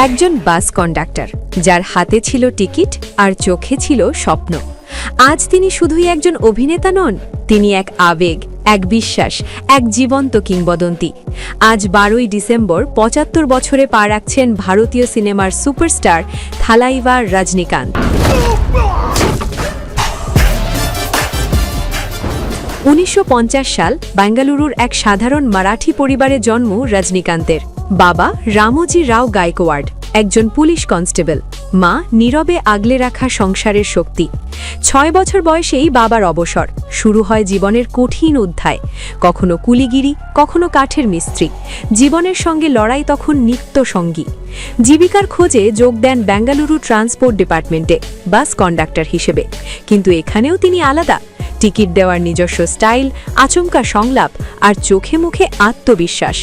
একজন বাস কন্ডাক্টর, যার হাতে ছিল টিকিট আর চোখে ছিল স্বপ্ন। আজ তিনি শুধুই একজন অভিনেতা নন, তিনি এক আবেগ, এক বিশ্বাস, এক জীবন্ত কিংবদন্তি। আজ 12ই ডিসেম্বর 75 বছরে পা রাখছেন ভারতীয় সিনেমার সুপারস্টার থালাইভা রজনীকান্ত। 1950 সাল বেঙ্গালুরুর এক সাধারণ মারাঠি পরিবারে জন্ম রজনীকান্তের। বাবা রামোজি রাও গায়কোয়াড়, একজন পুলিশ কনস্টেবল। মা নীরবে আগলে রাখা সংসারের শক্তি। 6 বছর বয়সেই বাবার অবসর। শুরু হয় জীবনের কঠিন অধ্যায়, কখনো কুলিগিরি, কখনো কাঠের মিস্ত্রি। জীবনের সঙ্গে লড়াই তখন নিত্য সঙ্গী। জীবিকার খোঁজে যোগ দেন বেঙ্গালুরু ট্রান্সপোর্ট ডিপার্টমেন্টে বাস কন্ডাক্টর হিসেবে। কিন্তু এখানেও তিনি আলাদা। টিকিট দেওয়ার নিজস্ব স্টাইল, আচমকা সংলাপ আর চোখে মুখে আত্মবিশ্বাস।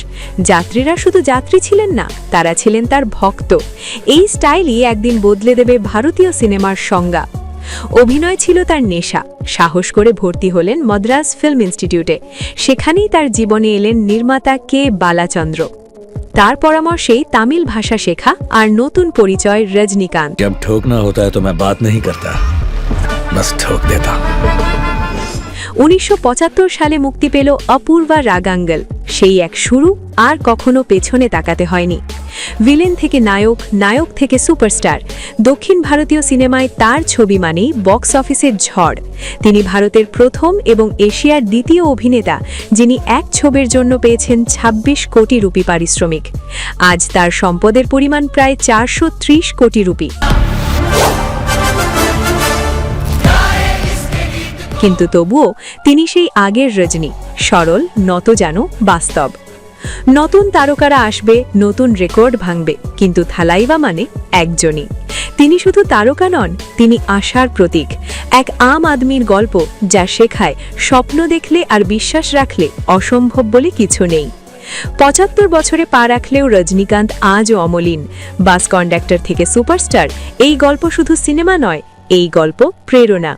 যাত্রীরা শুধু যাত্রী ছিলেন না, তারা ছিলেন তার ভক্ত। এই স্টাইলই একদিন বদলে দেবে ভারতীয় সিনেমার সংজ্ঞা। অভিনয় ছিল তার নেশা। সাহস করে ভর্তি হলেন মাদ্রাজ ফিল্ম ইনস্টিটিউটে। সেখানেই তার জীবনে এলেন নির্মাতা কে বালাচন্দ্র। তার পরামর্শেই তামিল ভাষা শেখা আর নতুন পরিচয় রজনীকান্ত। जब ठोकना होता है तो मैं बात नहीं करता, बस ठोक देता। 1975 সালে মুক্তি পেল অপূর্বা রাগাঙ্গল। সেই এক শুরু, আর কখনো পেছনে তাকাতে হয়নি। ভিলেন থেকে নায়ক, নায়ক থেকে সুপারস্টার। দক্ষিণ ভারতীয় সিনেমায় তার ছবি মানেই বক্স অফিসের ঝড়। তিনি ভারতের প্রথম এবং এশিয়ার দ্বিতীয় অভিনেতা যিনি এক ছবির জন্য পেয়েছেন 26 কোটি রুপি পারিশ্রমিক। আজ তার সম্পদের পরিমাণ প্রায় 430 কোটি রুপি। কিন্তু তবুও তিনি সেই আগের রজনী, সরল, নতজানু, বাস্তব। নতুন তারকারা আসবে, নতুন রেকর্ড ভাঙবে, কিন্তু থালাইভা মানে একজনই। তিনি শুধু তারকা নন, তিনি আশার প্রতীক। এক আম আদমির গল্প, যা শেখায় স্বপ্ন দেখলে আর বিশ্বাস রাখলে অসম্ভব বলে কিছু নেই। 75 বছরে পা রাখলেও রজনীকান্ত আজও অমলিন। বাস কন্ডাক্টর থেকে সুপারস্টার, এই গল্প শুধু সিনেমা নয়, এই গল্প প্রেরণা।